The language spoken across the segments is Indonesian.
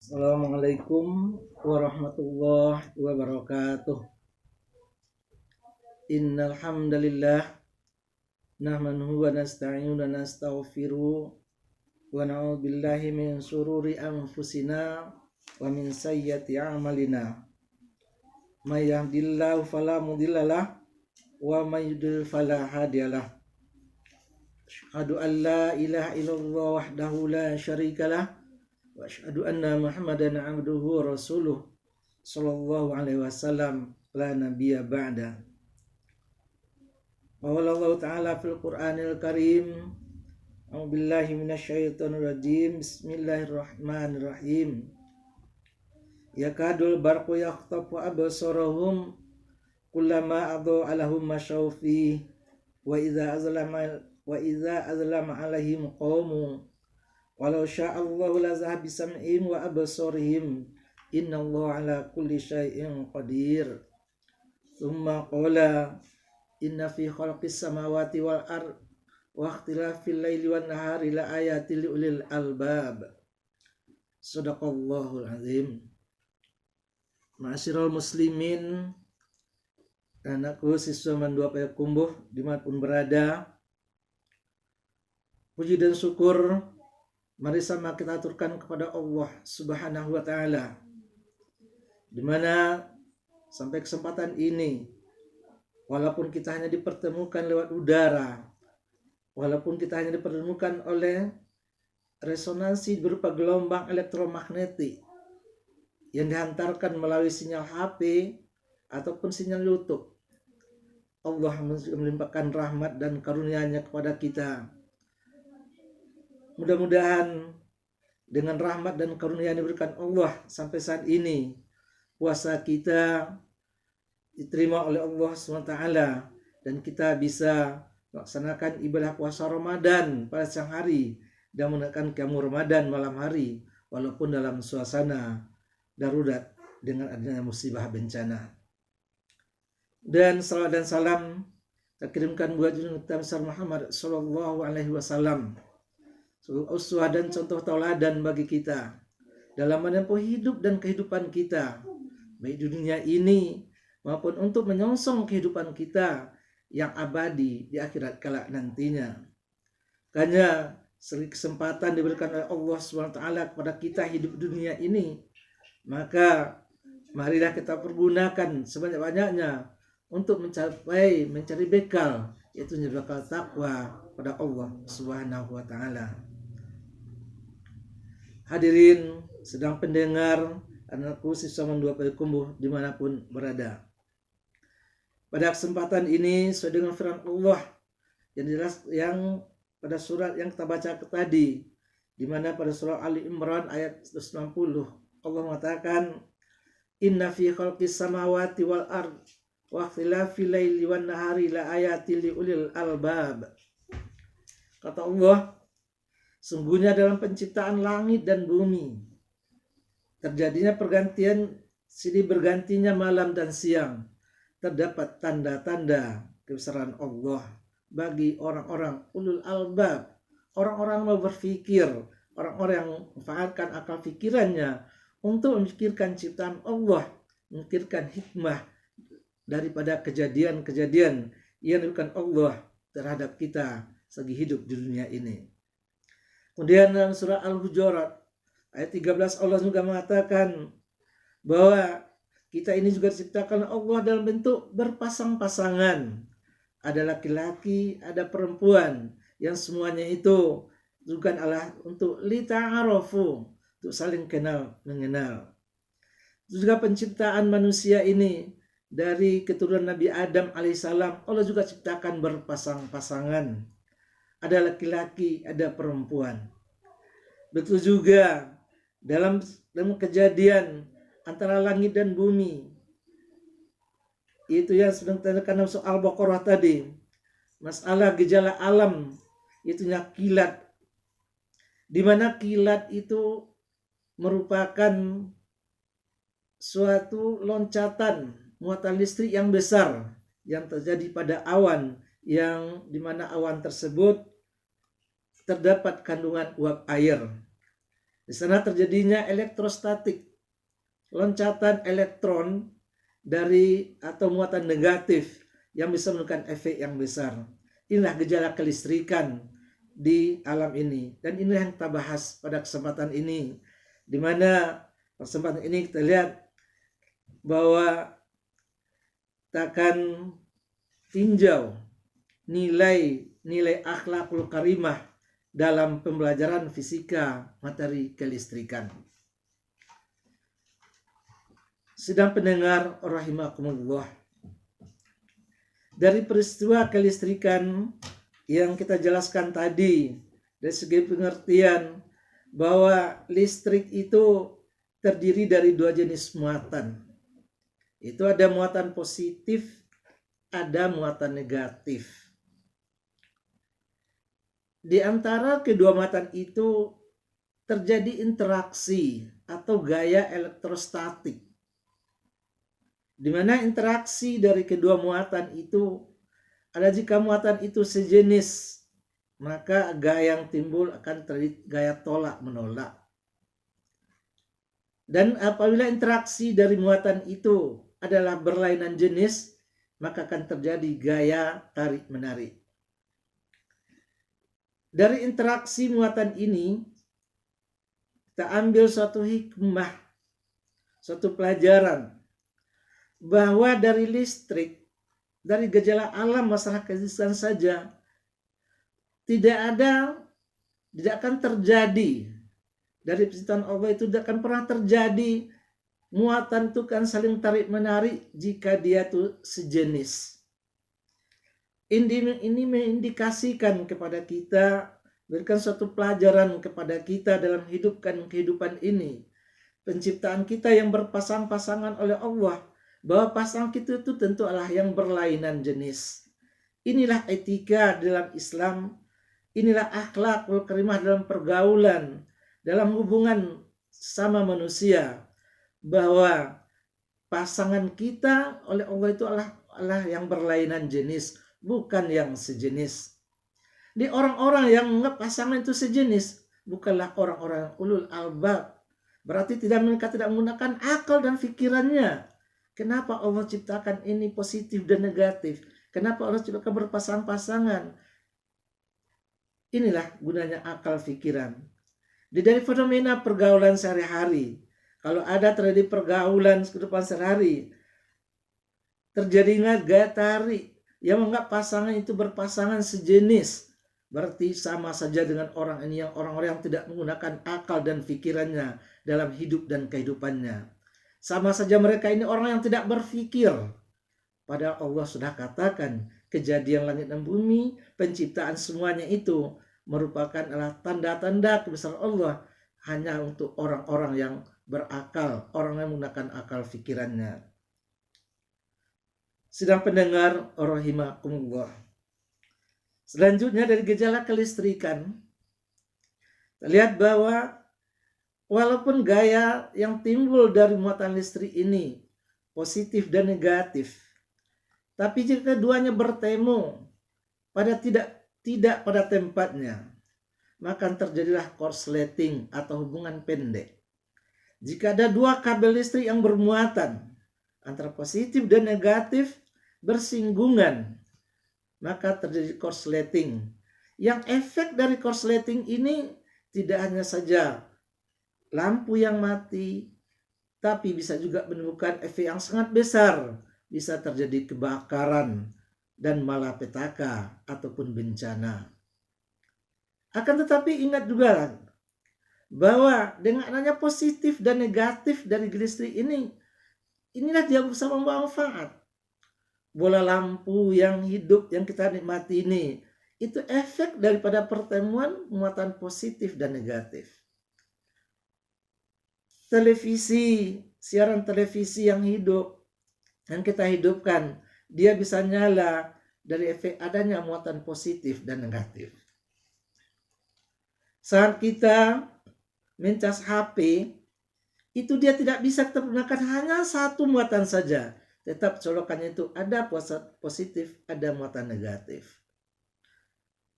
Assalamualaikum warahmatullahi wabarakatuh. Innal hamdalillah nahmaduhu wa nasta'inu wa nastaghfiru wa na'udzu billahi min shururi anfusina wa min sayyiati a'malina. May yahdihillahu fala mudhillalah wa may yudlil fala hadiyalah. Asyhadu an la ilaha illallah wahdahu la syarikalah wa asyhadu anna Muhammadan abduhu wa rasuluh sallallahu alaihi wasallam la nabiyya ba'da. Qala Allah ta'ala fil Qur'anil Karim. A'udzu billahi minasyaitonir rajim. Bismillahirrahmanirrahim. Yakadul barqu yakhtafu absarahum kullama adha'a lahum mashaw fi wa idza azlama alaihim qawmu walau sya'allahu la zahaba bisam'ihim wa absarihim innallaha ala kulli syai'in qadir. Tsumma qala inna fi khalqis samawati wal ard wa ikhtilafil laili wan nahari la ayatil liulil albab. Shadaqallahul azim. Ma'asyiral muslimin, anakku siswa Mandua Payakumbuh dimanapun berada, puji dan syukur mari sama kita aturkan kepada Allah Subhanahu wa taala, di mana sampai kesempatan ini walaupun kita hanya dipertemukan lewat udara, walaupun kita hanya dipertemukan oleh resonansi berupa gelombang elektromagnetik yang dihantarkan melalui sinyal HP ataupun sinyal YouTube, Allah melimpahkan rahmat dan karunia-Nya kepada kita. Mudah-mudahan dengan rahmat dan karunia yang diberikan Allah sampai saat ini, puasa kita diterima oleh Allah SWT dan kita bisa melaksanakan ibadah puasa Ramadan pada siang hari dan menekan qiyamul Ramadan malam hari walaupun dalam suasana darurat dengan adanya musibah bencana. Dan salawat dan salam kita kirimkan buat junjungan kita besar Muhammad sallallahu alaihi wasallam, sebagai uswah dan contoh tauladan bagi kita dalam menempuh hidup dan kehidupan kita, baik di dunia ini maupun untuk menyongsong kehidupan kita yang abadi di akhirat kelak nantinya. Karena kesempatan diberikan oleh Allah SWT kepada kita hidup dunia ini, maka marilah kita pergunakan sebanyak-banyaknya untuk mencari bekal, yaitu bekal takwa pada Allah Subhanahu wa taala. Hadirin sedang pendengar, anakku siswa Mandua Payakumbuh dimanapun berada. Pada kesempatan ini sesuai dengan firman Allah yang pada surat yang kita baca tadi, di mana pada surah Ali Imran ayat 190 Allah mengatakan, inna fi khalqis samawati wal ard wa ikhtilafil laili wan nahari la ayatil liulil albab. Kata Allah, sungguhnya dalam penciptaan langit dan bumi, terjadinya silih bergantinya malam dan siang, terdapat tanda-tanda kebesaran Allah bagi orang-orang ulul albab, orang-orang yang berpikir, orang-orang yang memanfaatkan akal pikirannya untuk memikirkan ciptaan Allah, memikirkan hikmah daripada kejadian-kejadian yang diberikan Allah terhadap kita segi hidup di dunia ini. Kemudian dalam surah Al-Hujurat ayat 13 Allah juga mengatakan bahwa kita ini juga diciptakan Allah dalam bentuk berpasang-pasangan. Ada laki-laki, ada perempuan, yang semuanya itu bukan Allah untuk lita'arofu, untuk saling mengenal. Juga penciptaan manusia ini dari keturunan Nabi Adam alaihissalam, Allah juga ciptakan berpasang-pasangan. Ada laki-laki, ada perempuan. Betul juga dalam kejadian antara langit dan bumi, itu yang sedang ditekankan dalam soal Al-Baqarah tadi, masalah gejala alam, itunya kilat, di mana kilat itu merupakan suatu loncatan muatan listrik yang besar yang terjadi pada awan, yang dimana awan tersebut terdapat kandungan uap air. Di sana terjadinya elektrostatik, loncatan elektron dari atau muatan negatif yang bisa menimbulkan efek yang besar. Inilah gejala kelistrikan di alam ini, dan inilah yang kita bahas pada kesempatan ini, di mana kesempatan ini kita lihat bahwa kita akan tinjau nilai akhlakul karimah dalam pembelajaran fisika materi kelistrikan. Sedang pendengar rahimakumullah, dari peristiwa kelistrikan yang kita jelaskan tadi, dari segi pengertian bahwa listrik itu terdiri dari dua jenis muatan. Itu ada muatan positif, ada muatan negatif. Di antara kedua muatan itu terjadi interaksi atau gaya elektrostatik, di mana interaksi dari kedua muatan itu ada, jika muatan itu sejenis, maka gaya yang timbul akan terjadi gaya tolak menolak. Dan apabila interaksi dari muatan itu adalah berlainan jenis, maka akan terjadi gaya tarik menarik. Dari interaksi muatan ini kita ambil suatu hikmah, suatu pelajaran, bahwa dari listrik, dari gejala alam masalah kelistrikan saja, tidak akan terjadi, dari penciptaan Allah itu tidak akan pernah terjadi muatan itu kan saling tarik menarik jika dia tuh sejenis. Ini mengindikasikan kepada kita, berikan suatu pelajaran kepada kita dalam kehidupan ini, penciptaan kita yang berpasang-pasangan oleh Allah, bahwa pasangan kita itu tentu adalah yang berlainan jenis. Inilah etika dalam Islam, inilah akhlakul karimah dalam pergaulan, dalam hubungan sama manusia, bahwa pasangan kita oleh Allah itu adalah yang berlainan jenis, bukan yang sejenis. Di orang-orang yang pasangan itu sejenis bukanlah orang-orang ulul albab, berarti mereka tidak menggunakan akal dan pikirannya. Kenapa Allah ciptakan ini positif dan negatif? Kenapa Allah ciptakan berpasang-pasangan? Inilah gunanya akal pikiran. Dari fenomena pergaulan sehari-hari, kalau ada terjadi pergaulan kehidupan sehari-hari, terjadinya gaya tarik yang menganggap pasangan itu berpasangan sejenis, berarti sama saja dengan orang-orang yang tidak menggunakan akal dan pikirannya dalam hidup dan kehidupannya. Sama saja mereka ini orang yang tidak berpikir. Padahal Allah sudah katakan kejadian langit dan bumi, penciptaan semuanya itu merupakan adalah tanda-tanda kebesaran Allah hanya untuk orang-orang yang berakal, orang yang menggunakan akal pikirannya. Sedang pendengar rahimakumullah, selanjutnya dari gejala kelistrikan, kita lihat bahwa walaupun gaya yang timbul dari muatan listrik ini positif dan negatif, tapi jika keduanya bertemu pada tidak pada tempatnya, maka terjadilah korsleting atau hubungan pendek. Jika ada dua kabel listrik yang bermuatan antara positif dan negatif bersinggungan, maka terjadi korsleting. Yang efek dari korsleting ini tidak hanya saja lampu yang mati, tapi bisa juga menimbulkan efek yang sangat besar. Bisa terjadi kebakaran dan malapetaka ataupun bencana. Akan tetapi ingat juga bahwa dengan adanya positif dan negatif dari listrik ini, inilah dia bisa membawa manfaat. Bola lampu yang hidup yang kita nikmati ini, itu efek daripada pertemuan muatan positif dan negatif. Televisi, siaran televisi yang hidup, yang kita hidupkan, dia bisa nyala dari efek adanya muatan positif dan negatif. Saat kita mencas HP, itu dia tidak bisa kita gunakan hanya satu muatan saja. Tetap colokannya itu ada positif, ada muatan negatif.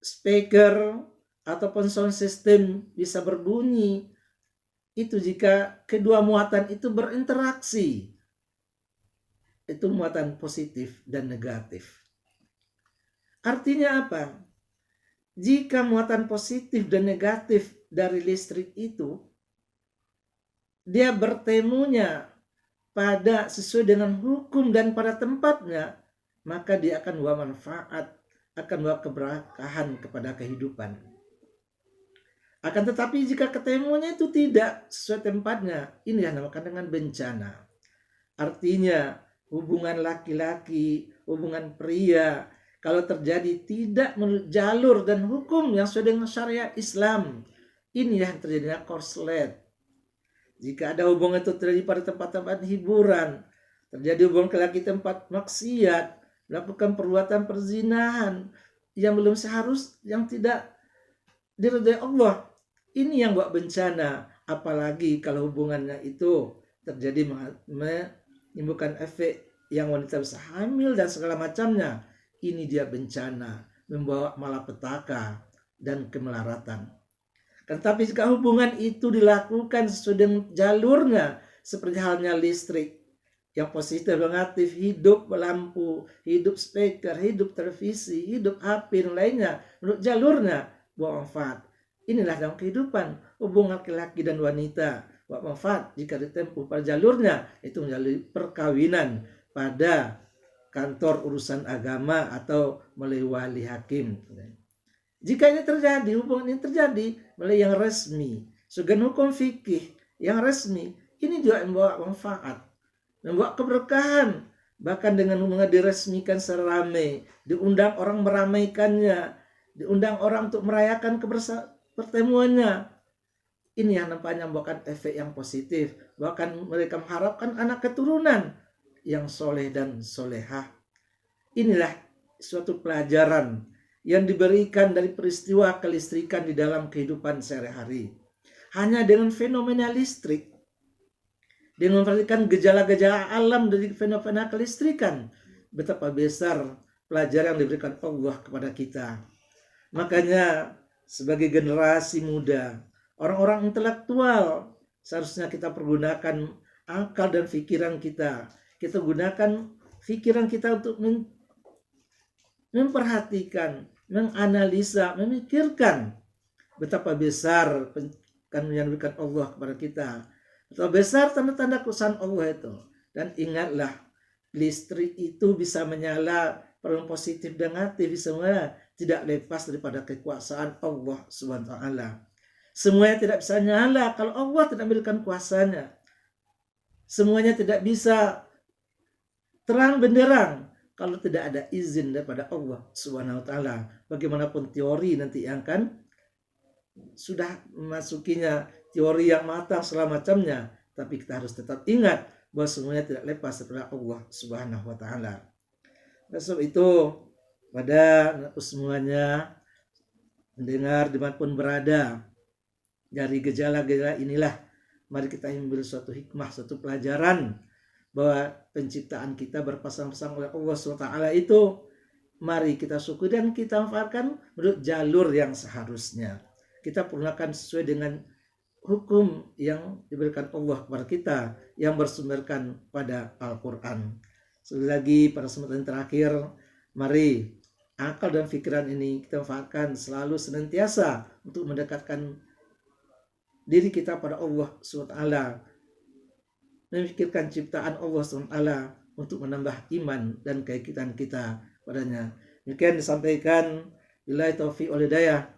Speaker ataupun sound system bisa berbunyi itu jika kedua muatan itu berinteraksi. Itu muatan positif dan negatif. Artinya apa? Jika muatan positif dan negatif dari listrik itu, dia bertemunya pada sesuai dengan hukum dan pada tempatnya, maka dia akan membawa manfaat, akan membawa keberkahan kepada kehidupan. Akan tetapi jika ketemunya itu tidak sesuai tempatnya, ini yang dinamakan dengan bencana. Artinya hubungan laki-laki, hubungan pria, kalau terjadi tidak menurut jalur dan hukum yang sesuai dengan syariat Islam, ini yang terjadinya korslet. Jika ada hubungan itu terjadi pada tempat-tempat hiburan, terjadi hubungan laki-laki tempat maksiat, melakukan perbuatan perzinahan yang belum seharus, yang tidak diridhai Allah, ini yang buat bencana. Apalagi kalau hubungannya itu terjadi menimbulkan efek yang wanita bisa hamil dan segala macamnya, ini dia bencana, membawa malapetaka dan kemelaratan. Tetapi jika hubungan itu dilakukan sesuai dengan jalurnya, seperti halnya listrik, yang positif dan negatif, hidup lampu, hidup speaker, hidup televisi, hidup HP dan lainnya, menurut jalurnya bawa manfaat. Inilah dalam kehidupan hubungan laki-laki dan wanita, bawa manfaat jika ditempuh pada jalurnya, itu menjadi perkawinan pada kantor urusan agama atau melalui wali hakim. Jika ini terjadi, hubungan ini terjadi melalui yang resmi, sebagian hukum fikih yang resmi, ini juga membawa manfaat, membawa keberkahan. Bahkan dengan hubungan diresmikan secara ramai, diundang orang meramaikannya, diundang orang untuk merayakan pertemuannya. Ini yang nampaknya membawakan efek yang positif. Bahkan mereka mengharapkan anak keturunan yang soleh dan solehah. Inilah suatu pelajaran yang diberikan dari peristiwa kelistrikan di dalam kehidupan sehari-hari. Hanya dengan fenomena listrik, dengan memperhatikan gejala-gejala alam dari fenomena kelistrikan, betapa besar pelajaran yang diberikan Allah kepada kita. Makanya sebagai generasi muda, orang-orang intelektual, seharusnya kita pergunakan akal dan pikiran kita. Kita gunakan pikiran kita untuk memperhatikan, menganalisa, memikirkan betapa besar yang diberikan Allah kepada kita. Betapa besar tanda-tanda kuasaan Allah itu. Dan ingatlah, listrik itu bisa menyala, peran positif dan negatif semua tidak lepas daripada kekuasaan Allah Subhanahu wa taala. Semuanya tidak bisa nyala kalau Allah tidak memberikan kuasanya. Semuanya tidak bisa terang benderang kalau tidak ada izin daripada Allah Subhanahu wa taala. Bagaimanapun teori nanti yang akan sudah memasukinya teori yang matang segala macamnya, tapi kita harus tetap ingat bahwa semuanya tidak lepas daripada Allah Subhanahu wa taala. Sebab itu pada semuanya mendengar dimanapun berada, dari gejala-gejala inilah mari kita ambil suatu hikmah, suatu pelajaran bahwa penciptaan kita berpasang-pasang oleh Allah SWT itu mari kita syukuri dan kita manfaatkan menurut jalur yang seharusnya. Kita pergunakan sesuai dengan hukum yang diberikan Allah kepada kita yang bersumberkan pada Al-Quran. Sekali lagi pada kesempatan terakhir, mari akal dan pikiran ini kita manfaatkan selalu senantiasa untuk mendekatkan diri kita pada Allah SWT, memikirkan ciptaan Allah SWT untuk menambah iman dan keyakinan kita padanya. Demikian disampaikan. Billahi taufiq wal hidayah.